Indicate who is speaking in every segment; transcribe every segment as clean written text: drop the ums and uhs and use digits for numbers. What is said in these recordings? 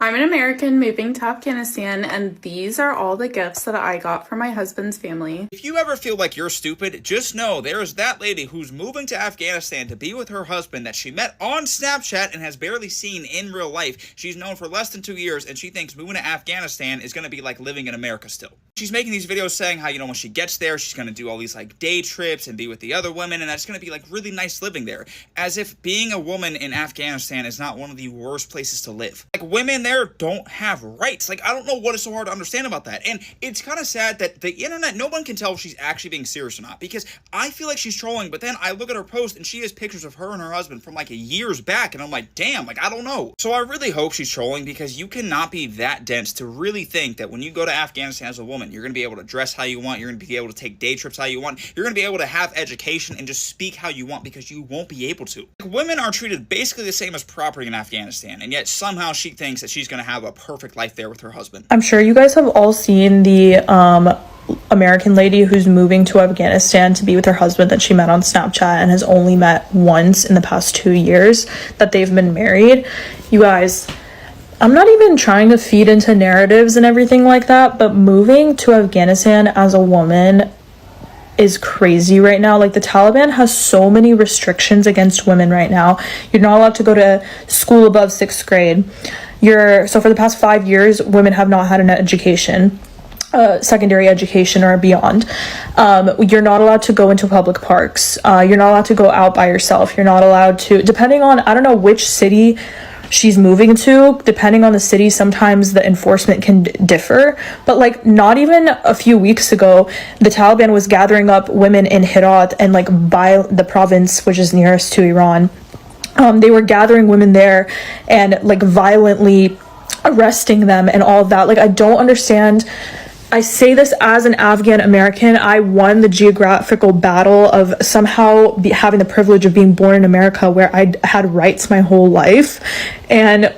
Speaker 1: I'm an American moving to Afghanistan, and these are all the gifts that I got from my husband's family.
Speaker 2: If you ever feel like you're stupid, just know there's that lady who's moving to Afghanistan to be with her husband that she met on Snapchat and has barely seen in real life. She's known for less than 2 years, and she thinks moving to Afghanistan is going to be like living in America still. She's making these videos saying how, when she gets there, she's going to do all these like day trips and be with the other women, and that's going to be like really nice living there. As if being a woman in Afghanistan is not one of the worst places to live. Like, women there don't have rights. Like, I don't know what is so hard to understand about that. And it's kind of sad that the internet, no one can tell if she's actually being serious or not, because I feel like she's trolling, but then I look at her post and she has pictures of her and her husband from like years back, and I'm like, damn, like, I don't know. So I really hope she's trolling, because you cannot be that dense to really think that when you go to Afghanistan as a woman, you're going to be able to dress how you want, you're going to be able to take day trips how you want, you're going to be able to have education and just speak how you want, because you won't be able to. Like, women are treated basically the same as property in Afghanistan, and yet somehow she thinks that she's going to have a perfect life there with her husband.
Speaker 3: I'm sure you guys have all seen the American lady who's moving to Afghanistan to be with her husband that she met on Snapchat and has only met once in the past 2 years that they've been married. You guys, I'm not even trying to feed into narratives and everything like that, but moving to Afghanistan as a woman is crazy right now. Like, the Taliban has so many restrictions against women right now. You're not allowed to go to school above 6th grade. So for the past 5 years, women have not had an education, secondary education or beyond. You're not allowed to go into public parks. You're not allowed to go out by yourself. You're not allowed to, depending on, I don't know which city she's moving to, depending on the city, sometimes the enforcement can differ, but like, not even a few weeks ago, the Taliban was gathering up women in Herat and like by the province which is nearest to Iran. They were gathering women there and like violently arresting them and all of that. Like, I don't understand. I say this as an Afghan American. I won the geographical battle of somehow having the privilege of being born in America, where I had rights my whole life. And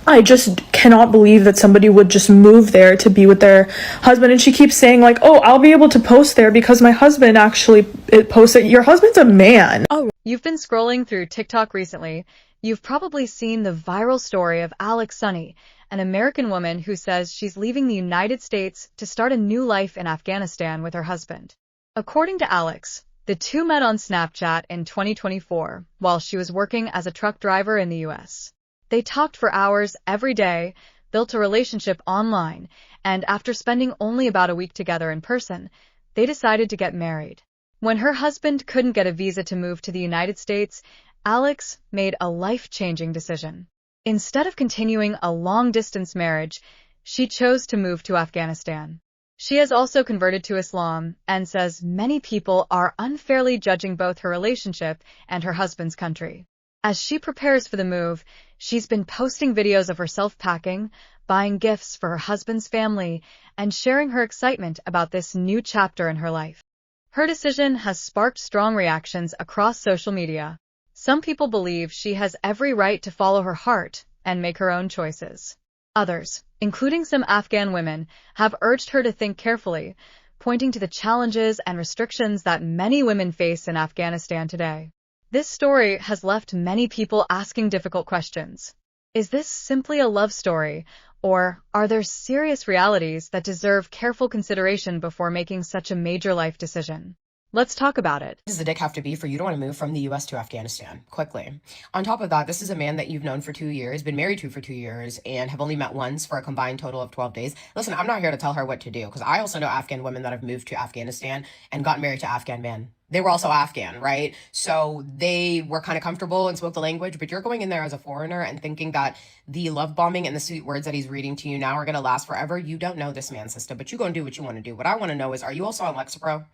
Speaker 3: I just cannot believe that somebody would just move there to be with their husband. And she keeps saying like, oh, I'll be able to post there because my husband actually posted. Your husband's a man.
Speaker 4: Oh, you've been scrolling through TikTok recently. You've probably seen the viral story of Alex Sunny, an American woman who says she's leaving the United States to start a new life in Afghanistan with her husband. According to Alex, the two met on Snapchat in 2024 while she was working as a truck driver in the US. They talked for hours every day, built a relationship online, and after spending only about a week together in person, they decided to get married. When her husband couldn't get a visa to move to the United States, Alex made a life-changing decision. Instead of continuing a long-distance marriage, she chose to move to Afghanistan. She has also converted to Islam and says many people are unfairly judging both her relationship and her husband's country. As she prepares for the move, she's been posting videos of herself packing, buying gifts for her husband's family, and sharing her excitement about this new chapter in her life. Her decision has sparked strong reactions across social media. Some people believe she has every right to follow her heart and make her own choices. Others, including some Afghan women, have urged her to think carefully, pointing to the challenges and restrictions that many women face in Afghanistan today. This story has left many people asking difficult questions. Is this simply a love story, or are there serious realities that deserve careful consideration before making such a major life decision? Let's talk about it.
Speaker 5: Does the dick have to be for you to want to move from the US to Afghanistan quickly? On top of that, this is a man that you've known for 2 years, been married to for 2 years, and have only met once for a combined total of 12 days. Listen, I'm not here to tell her what to do, because I also know Afghan women that have moved to Afghanistan and got married to Afghan men. They were also Afghan, right? So they were kind of comfortable and spoke the language, but you're going in there as a foreigner and thinking that the love bombing and the sweet words that he's reading to you now are going to last forever. You don't know this man, sister, but you go and do what you want to do. What I want to know is, are you also on Lexapro?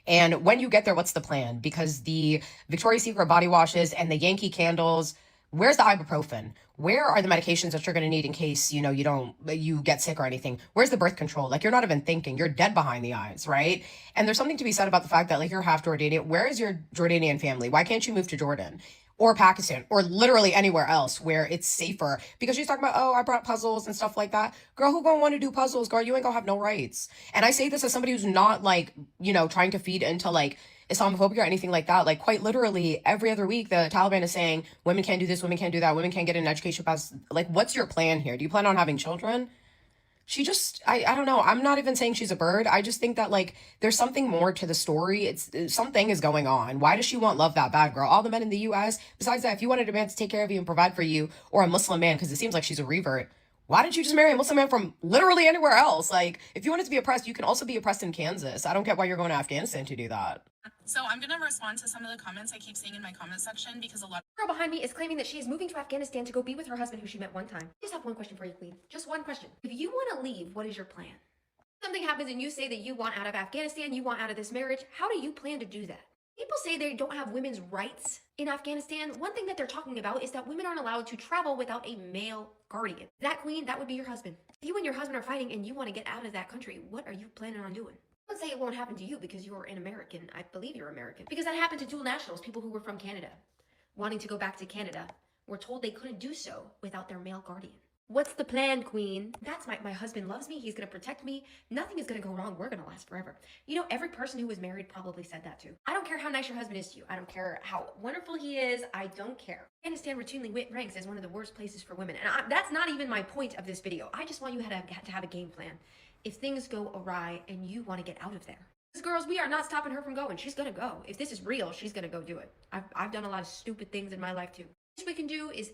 Speaker 5: And when you get there, what's the plan? Because the Victoria's Secret body washes and the Yankee candles, where's the ibuprofen? Where are the medications that you're going to need in case, you get sick or anything? Where's the birth control? Like, you're not even thinking. You're dead behind the eyes, right? And there's something to be said about the fact that, like, you're half Jordanian. Where is your Jordanian family? Why can't you move to Jordan? or Pakistan or literally anywhere else where it's safer, because she's talking about, oh, I brought puzzles and stuff like that. Girl, who gonna want to do puzzles? Girl, you ain't gonna have no rights. And I say this as somebody who's not like, you know, trying to feed into like Islamophobia or anything like that. Like quite literally every other week the Taliban is saying women can't do this, women can't do that, women can't get an education pass. Like, what's your plan here? Do you plan on having children? She just, I don't know. I'm not even saying she's a bird. I just think that like there's something more to the story. It's something is going on. Why does she want love that bad, girl? All the men in the US, besides that, if you wanted a man to take care of you and provide for you, or a Muslim man, because it seems like she's a revert, why didn't you just marry a Muslim man from literally anywhere else? Like, if you wanted to be oppressed, you can also be oppressed in Kansas. I don't get why you're going to Afghanistan to do that.
Speaker 1: So I'm gonna respond to some of the comments I keep seeing in my comment section, because a lot
Speaker 6: Girl behind me is claiming that she is moving to Afghanistan to go be with her husband who she met one time. I just have one question for you, Queen. Just one question. If you want to leave, what is your plan? Something happens and you say that you want out of Afghanistan, you want out of this marriage. How do you plan to do that? People say they don't have women's rights in Afghanistan. One thing that they're talking about is that women aren't allowed to travel without a male guardian. That, Queen, that would be your husband. If you and your husband are fighting and you want to get out of that country, what are you planning on doing? Let's say it won't happen to you because you're an American. I believe you're American. Because that happened to dual nationals, people who were from Canada, wanting to go back to Canada, were told they couldn't do so without their male guardian. What's the plan, Queen? That's my husband loves me. He's going to protect me. Nothing is going to go wrong. We're going to last forever. You know, every person who was married probably said that too. I don't care how nice your husband is to you. I don't care how wonderful he is. I don't care. Afghanistan routinely ranks as one of the worst places for women. And that's not even my point of this video. I just want you to have a game plan. If things go awry and you want to get out of there. Because girls, we are not stopping her from going. She's going to go. If this is real, she's going to go do it. I've done a lot of stupid things in my life too. What we can do is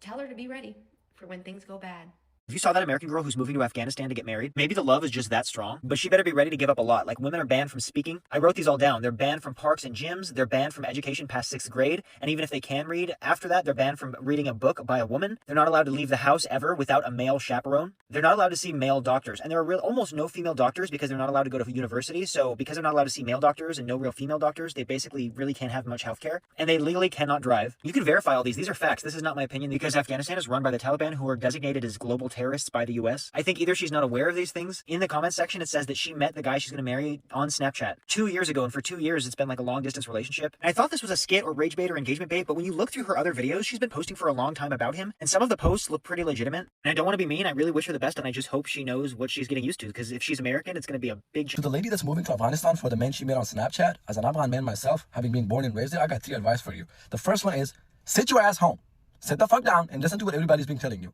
Speaker 6: tell her to be ready for when things go bad.
Speaker 7: If you saw that American girl who's moving to Afghanistan to get married, maybe the love is just that strong, but she better be ready to give up a lot. Like, women are banned from speaking. I wrote these all down. They're banned from parks and gyms. They're banned from education past 6th grade. And even if they can read, after that, they're banned from reading a book by a woman. They're not allowed to leave the house ever without a male chaperone. They're not allowed to see male doctors. And there are almost no female doctors because they're not allowed to go to university. So because they're not allowed to see male doctors and no real female doctors, they basically really can't have much healthcare. And they legally cannot drive. You can verify all these. These are facts. This is not my opinion, because Afghanistan is run by the Taliban, who are designated as global terrorists by the US. I think either she's not aware of these things. In the comment section, it says that she met the guy she's going to marry on Snapchat 2 years ago, and for 2 years, it's been like a long-distance relationship. And I thought this was a skit or rage bait or engagement bait, but when you look through her other videos, she's been posting for a long time about him, and some of the posts look pretty legitimate. And I don't want to be mean. I really wish her the best, and I just hope she knows what she's getting used to, because if she's American, it's going to be a big...
Speaker 8: To the lady that's moving to Afghanistan, for the men she met on Snapchat, as an Afghan man myself, having been born and raised there, I got 3 advice for you. The first one is, sit your ass home. Sit the fuck down and listen to what everybody's been telling you.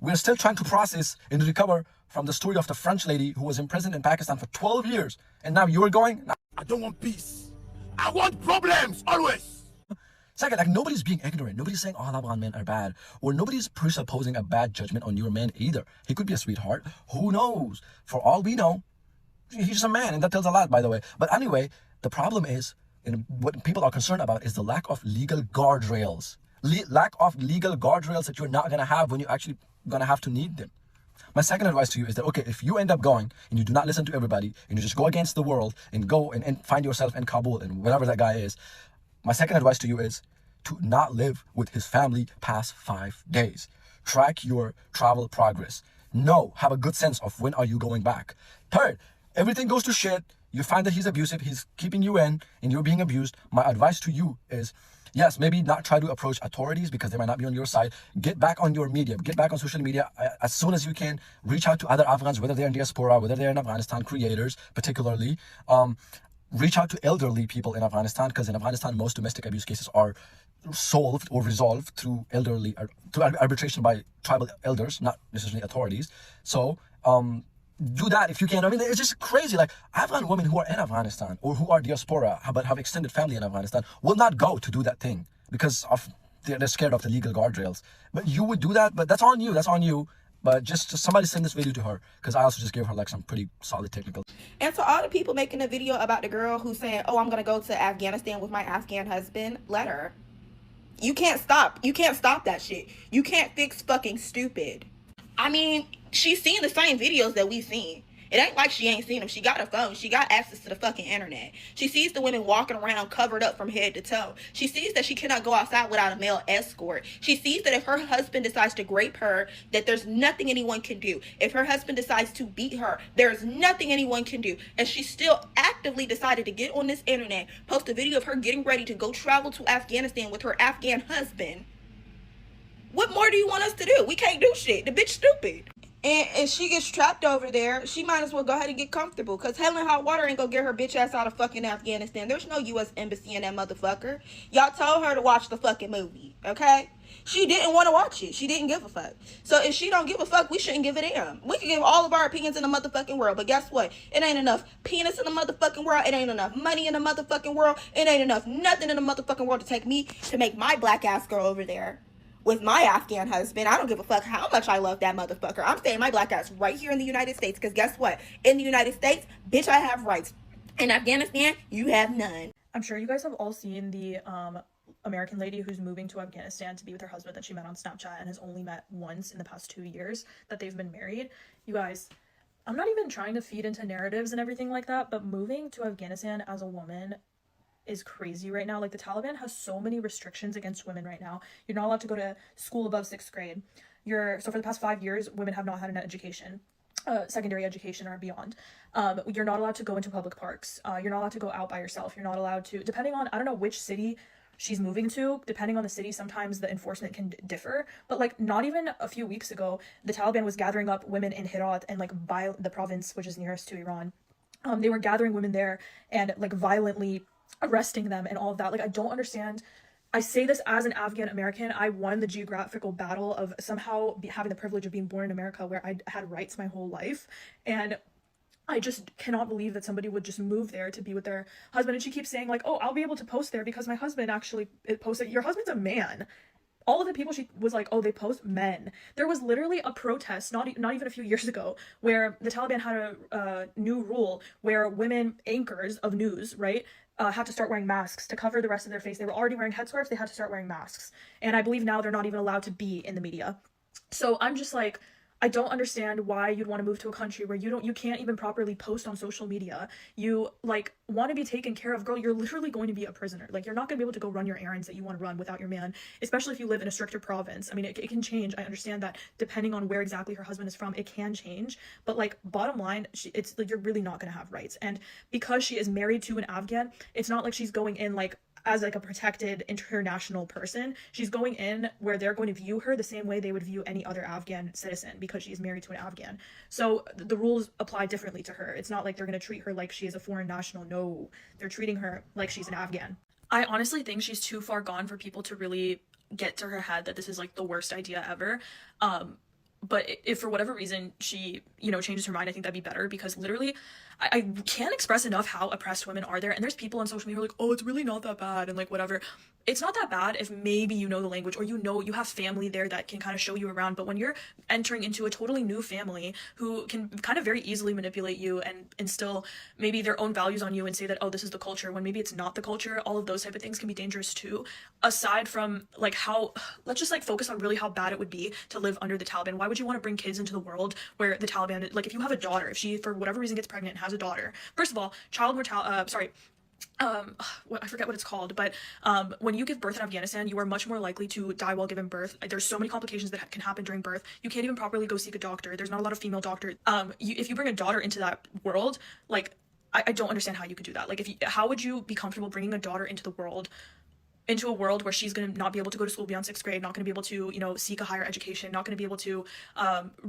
Speaker 8: We're still trying to process and recover from the story of the French lady who was imprisoned in Pakistan for 12 years. And now you're going...
Speaker 9: I don't want peace. I want problems, always.
Speaker 8: Second, like, nobody's being ignorant. Nobody's saying all Afghan men are bad. Or nobody's presupposing a bad judgment on your man either. He could be a sweetheart. Who knows? For all we know, he's just a man. And that tells a lot, by the way. But anyway, the problem is, and what people are concerned about, is the lack of legal guardrails. Lack of legal guardrails that you're not going to have when you're actually going to have to need them. My second advice to you is that, okay, if you end up going and you do not listen to everybody and you just go against the world and go and find yourself in Kabul and whatever that guy is, my second advice to you is to not live with his family past 5 days. Track your travel progress. Have a good sense of when are you going back. Third, everything goes to shit. You find that he's abusive, he's keeping you in, and you're being abused. My advice to you is, yes, maybe not try to approach authorities because they might not be on your side. Get back on your media. Get back on social media as soon as you can. Reach out to other Afghans, whether they're in diaspora, whether they're in Afghanistan, creators particularly. Reach out to elderly people in Afghanistan, because in Afghanistan, most domestic abuse cases are solved or resolved through arbitration by tribal elders, not necessarily authorities. So, do that if you can. I mean, it's just crazy. Like, Afghan women who are in Afghanistan or who are diaspora but have extended family in Afghanistan will not go to do that thing because of they're scared of the legal guardrails. But you would do that, but that's on you. That's on you. But just somebody send this video to her, because I also just gave her like some pretty solid technical.
Speaker 10: And to all the people making a video about the girl who's saying, oh, I'm going to go to Afghanistan with my Afghan husband, let her. You can't stop. You can't stop that shit. You can't fix fucking stupid. I mean, she's seen the same videos that we've seen. It ain't like she ain't seen them. She got a phone. She got access to the fucking internet. She sees the women walking around covered up from head to toe. She sees that she cannot go outside without a male escort. She sees that if her husband decides to grape her, that there's nothing anyone can do. If her husband decides to beat her, there's nothing anyone can do. And she's still acting actively decided to get on this internet, post a video of her getting ready to go travel to Afghanistan with her Afghan husband, what more do you want us to do? We can't do shit. The bitch stupid. And she gets trapped over there, she might as well go ahead and get comfortable. Because Hell and Hot Water ain't gonna get her bitch ass out of fucking Afghanistan. There's no U.S. embassy in that motherfucker. Y'all told her to watch the fucking movie, okay? She didn't want to watch it. She didn't give a fuck. So if she don't give a fuck, we shouldn't give a damn. We can give all of our opinions in the motherfucking world. But guess what? It ain't enough penis in the motherfucking world. It ain't enough money in the motherfucking world. It ain't enough nothing in the motherfucking world to make my black ass girl over there with my Afghan husband. I don't give a fuck how much I love that motherfucker. I'm staying my black ass right here in the United States. Because guess what? In the United States, bitch, I have rights. In Afghanistan, you have none.
Speaker 3: I'm sure you guys have all seen the American lady who's moving to Afghanistan to be with her husband that she met on Snapchat and has only met once in the past 2 years that they've been married. You guys, I'm not even trying to feed into narratives and everything like that, but moving to Afghanistan as a woman is crazy right now. Like, the Taliban has so many restrictions against women right now. You're not allowed to go to school above 6th grade. So for the past 5 years, women have not had an education, secondary education or beyond. You're not allowed to go into public parks. You're not allowed to go out by yourself. You're not allowed to, depending on, I don't know which city she's moving to, depending on the city, sometimes the enforcement can differ. But like, not even a few weeks ago, the Taliban was gathering up women in Herat and like the province which is nearest to Iran. They were gathering women there and like violently arresting them and all of that. Like, I don't understand. I say this as an Afghan American. I won the geographical battle of somehow having the privilege of being born in America, where I had rights my whole life, and I just cannot believe that somebody would just move there to be with their husband. And she keeps saying like, oh, I'll be able to post there because my husband actually posted. Your husband's a man. All of the people she was like, oh, they post men. There was literally a protest not even a few years ago where the Taliban had a new rule where women anchors of news, right, had to start wearing masks to cover the rest of their face. They were already wearing headscarves. They had to start wearing masks. And I believe now they're not even allowed to be in the media. So I'm just like, I don't understand why you'd want to move to a country where you can't even properly post on social media. You like want to be taken care of. Girl, you're literally going to be a prisoner. Like, you're not going to be able to go run your errands that you want to run without your man, especially if you live in a stricter province. I mean, it can change. I understand that depending on where exactly her husband is from, it can change. But like, bottom line, it's like, you're really not going to have rights. And because she is married to an Afghan, it's not like she's going in like as like a protected international person. She's going in where they're going to view her the same way they would view any other Afghan citizen because she's married to an Afghan. So the rules apply differently to her. It's not like they're going to treat her like she is a foreign national. No, they're treating her like she's an Afghan. I honestly think she's too far gone for people to really get to her head that this is like the worst idea ever. But if for whatever reason she, changes her mind, I think that'd be better, because literally I can't express enough how oppressed women are there. And there's people on social media who are like, oh, it's really not that bad, and like whatever. It's not that bad if maybe you know the language, or you have family there that can kind of show you around. But when you're entering into a totally new family who can kind of very easily manipulate you and instill maybe their own values on you and say that, oh, this is the culture, when maybe it's not the culture, all of those type of things can be dangerous too. Aside from like let's just like focus on really how bad it would be to live under the Taliban. Why would you want to bring kids into the world where the Taliban, like, if you have a daughter, if she for whatever reason gets pregnant and has a daughter, first of all, I forget what it's called, but when you give birth in Afghanistan, you are much more likely to die while giving birth. There's so many complications that can happen during birth. You can't even properly go seek a doctor. There's not a lot of female doctors. If you bring a daughter into that world, like, I don't understand how you could do that. Like, how would you be comfortable bringing a daughter into a world where she's going to not be able to go to school beyond 6th grade, not going to be able to, seek a higher education, not going to be able to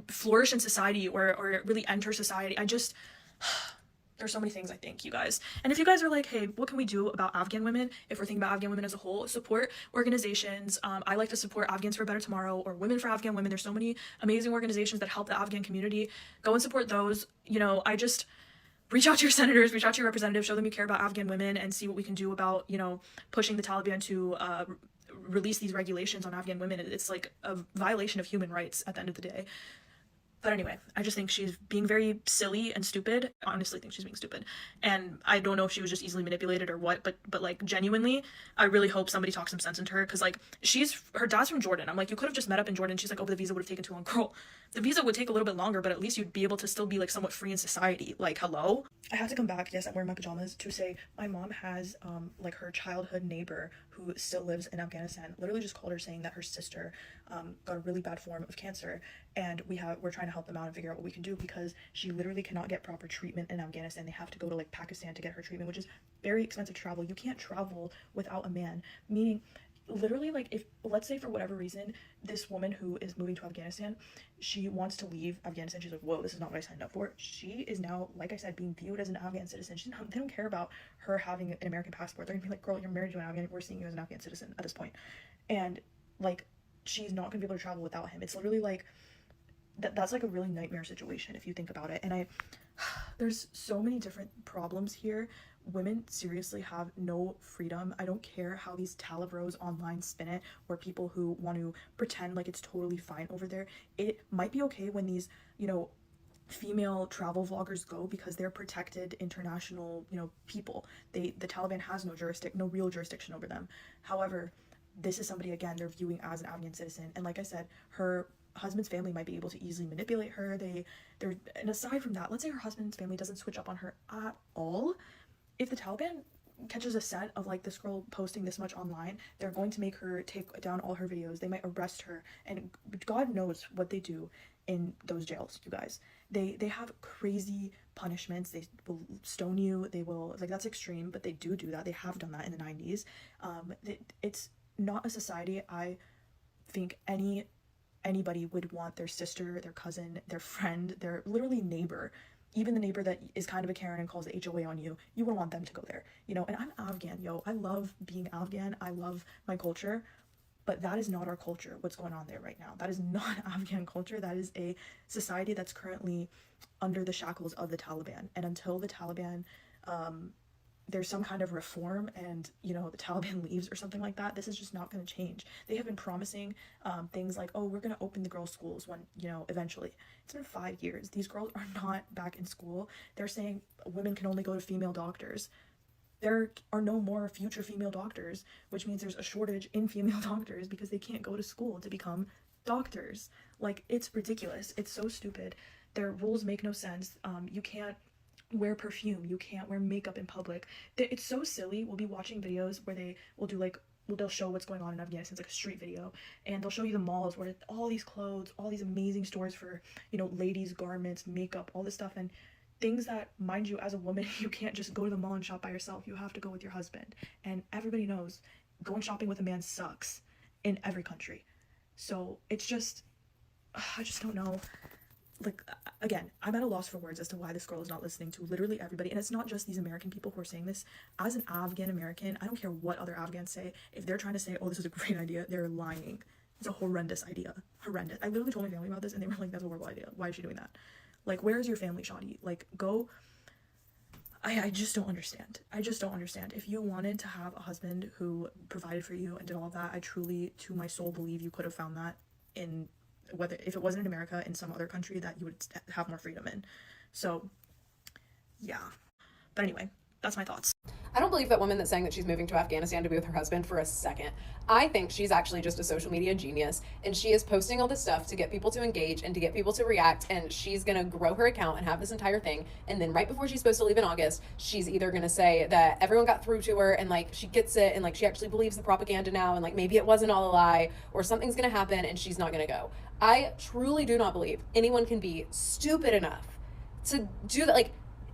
Speaker 3: flourish in society or really enter society. There's so many things, I think, you guys. And if you guys are like, hey, what can we do about Afghan women? If we're thinking about Afghan women as a whole, support organizations. I like to support Afghans for a Better Tomorrow or Women for Afghan Women. There's so many amazing organizations that help the Afghan community. Go and support those. I just reach out to your senators, reach out to your representatives, show them you care about Afghan women, and see what we can do about, pushing the Taliban to release these regulations on Afghan women. It's like a violation of human rights at the end of the day. But anyway, I just think she's being very silly and stupid. I honestly think she's being stupid. And I don't know if she was just easily manipulated or what, but like, genuinely, I really hope somebody talks some sense into her, because like, her dad's from Jordan. I'm like, you could have just met up in Jordan. She's like, oh, the visa would have taken too long. Girl, the visa would take a little bit longer, but at least you'd be able to still be like somewhat free in society. Like, hello? I have to come back, yes, I'm wearing my pajamas, to say my mom has like her childhood neighbor who still lives in Afghanistan literally just called her saying that her sister got a really bad form of cancer, and we're trying to help them out and figure out what we can do, because she literally cannot get proper treatment in Afghanistan. They have to go to like Pakistan to get her treatment, which is very expensive to travel. You can't travel without a man, meaning literally, like, if, let's say for whatever reason, this woman who is moving to Afghanistan, she wants to leave Afghanistan, she's like, whoa, this is not what I signed up for. She is now, like I said, being viewed as an Afghan citizen. They don't care about her having an American passport. They're gonna be like, girl, you're married to an Afghan, we're seeing you as an Afghan citizen at this point. And like, she's not gonna be able to travel without him. It's literally like that's like a really nightmare situation if you think about it. And there's so many different problems here. Women seriously have no freedom. I don't care how these Talibros online spin it, or people who want to pretend like it's totally fine over there. It might be okay when these, you know, female travel vloggers go, because they're protected international, you know, people. The Taliban has no real jurisdiction over them. However, this is somebody, again, they're viewing as an Afghan citizen, and like I said, her husband's family might be able to easily manipulate her. And aside from that, let's say her husband's family doesn't switch up on her at all. If the Taliban catches a scent of like this girl posting this much online, they're going to make her take down all her videos. They might arrest her, and God knows what they do in those jails, you guys. They have crazy punishments. They will stone you. They will, like, that's extreme, but they do that. They have done that in the 90s. It's not a society I think anybody would want their sister, their cousin, their friend, their literally neighbor, even the neighbor that is kind of a Karen and calls the HOA on you, you wouldn't want them to go there, you know. And I'm Afghan, yo. I love being Afghan. I love my culture, but that is not our culture, what's going on there right now. That is not Afghan culture. That is a society that's currently under the shackles of the Taliban. And until the Taliban, there's some kind of reform and, you know, the Taliban leaves or something like that, this is just not going to change. They have been promising things like, oh, we're going to open the girls' schools when, you know, eventually. It's been 5 years. These girls are not back in school. They're saying women can only go to female doctors. There are no more future female doctors, which means there's a shortage in female doctors because they can't go to school to become doctors. Like, it's ridiculous. It's so stupid. Their rules make no sense. You can't wear perfume, you can't wear makeup in public. It's so silly. We'll be watching videos where they will do like, they'll show what's going on in Afghanistan. It's like a street video, and they'll show you the malls where all these clothes, all these amazing stores for, you know, ladies' garments, makeup, all this stuff, and things that, mind you, as a woman, you can't just go to the mall and shop by yourself. You have to go with your husband, and everybody knows going shopping with a man sucks in every country. So it's just, I just don't know. Like, again, I'm at a loss for words as to why this girl is not listening to literally everybody. And it's not just these American people who are saying this. As an Afghan American, I don't care what other Afghans say. If they're trying to say, oh, this is a great idea, they're lying. It's a horrendous idea. Horrendous. I literally told my family about this, and they were like, that's a horrible idea. Why is she doing that? Like, where's your family, Shadi? Like, go. I just don't understand. I just don't understand. If you wanted to have a husband who provided for you and did all of that, I truly, to my soul, believe you could have found that in, whether, if it wasn't in America, in some other country that you would have more freedom in. So yeah, but anyway, that's my thoughts.
Speaker 11: I don't believe that woman that's saying that she's moving to Afghanistan to be with her husband for a second. I think she's actually just a social media genius, and she is posting all this stuff to get people to engage and to get people to react, and she's gonna grow her account and have this entire thing, and then right before she's supposed to leave in August, she's either gonna say that everyone got through to her and like she gets it and like she actually believes the propaganda now and like maybe it wasn't all a lie, or something's gonna happen and she's not gonna go. I truly do not believe anyone can be stupid enough to do that. Like,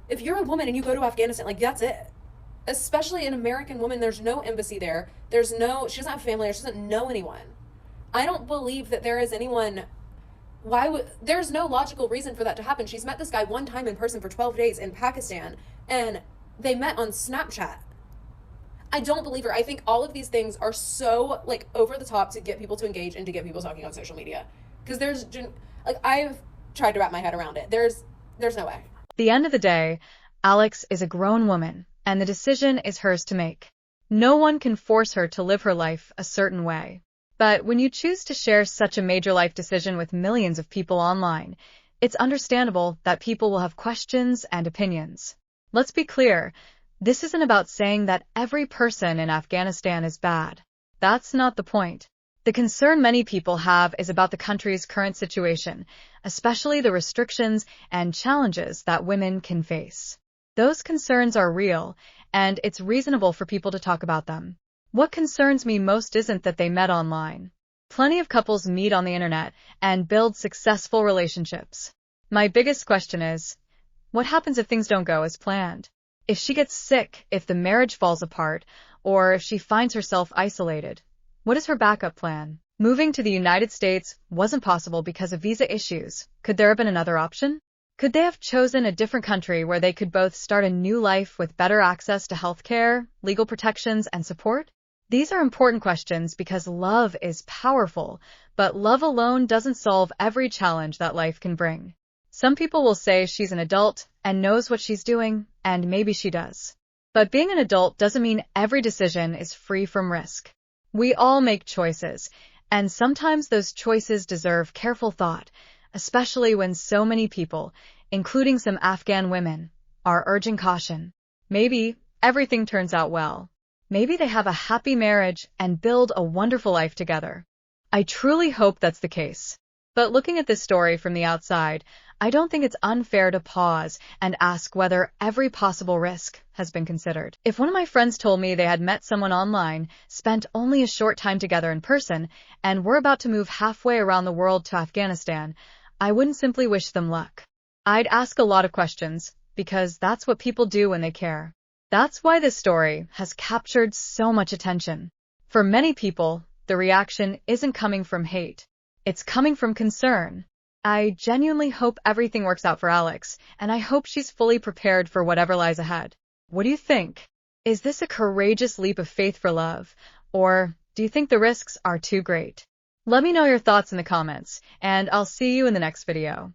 Speaker 11: if you're a woman and you go to Afghanistan, like, that's it. Especially an American woman, there's no embassy there. She doesn't have family there. She doesn't know anyone. I don't believe that there is anyone. There's no logical reason for that to happen. She's met this guy one time in person for 12 days in Pakistan, and they met on Snapchat. I don't believe her. I think all of these things are so like over the top to get people to engage and to get people talking on social media. Because I've tried to wrap my head around it. There's no way.
Speaker 4: At the end of the day, Alex is a grown woman, and the decision is hers to make. No one can force her to live her life a certain way. But when you choose to share such a major life decision with millions of people online, it's understandable that people will have questions and opinions. Let's be clear, this isn't about saying that every person in Afghanistan is bad. That's not the point. The concern many people have is about the country's current situation, especially the restrictions and challenges that women can face. Those concerns are real, and it's reasonable for people to talk about them. What concerns me most isn't that they met online. Plenty of couples meet on the internet and build successful relationships. My biggest question is, what happens if things don't go as planned? If she gets sick, if the marriage falls apart, or if she finds herself isolated? What is her backup plan? Moving to the United States wasn't possible because of visa issues. Could there have been another option? Could they have chosen a different country where they could both start a new life with better access to healthcare, legal protections, and support? These are important questions because love is powerful, but love alone doesn't solve every challenge that life can bring. Some people will say she's an adult and knows what she's doing, and maybe she does. But being an adult doesn't mean every decision is free from risk. We all make choices, and sometimes those choices deserve careful thought, especially when so many people, including some Afghan women, are urging caution. Maybe everything turns out well. Maybe they have a happy marriage and build a wonderful life together. I truly hope that's the case. But looking at this story from the outside, I don't think it's unfair to pause and ask whether every possible risk has been considered. If one of my friends told me they had met someone online, spent only a short time together in person, and were about to move halfway around the world to Afghanistan, I wouldn't simply wish them luck. I'd ask a lot of questions, because that's what people do when they care. That's why this story has captured so much attention. For many people, the reaction isn't coming from hate. It's coming from concern. I genuinely hope everything works out for Alex, and I hope she's fully prepared for whatever lies ahead. What do you think? Is this a courageous leap of faith for love, or do you think the risks are too great? Let me know your thoughts in the comments, and I'll see you in the next video.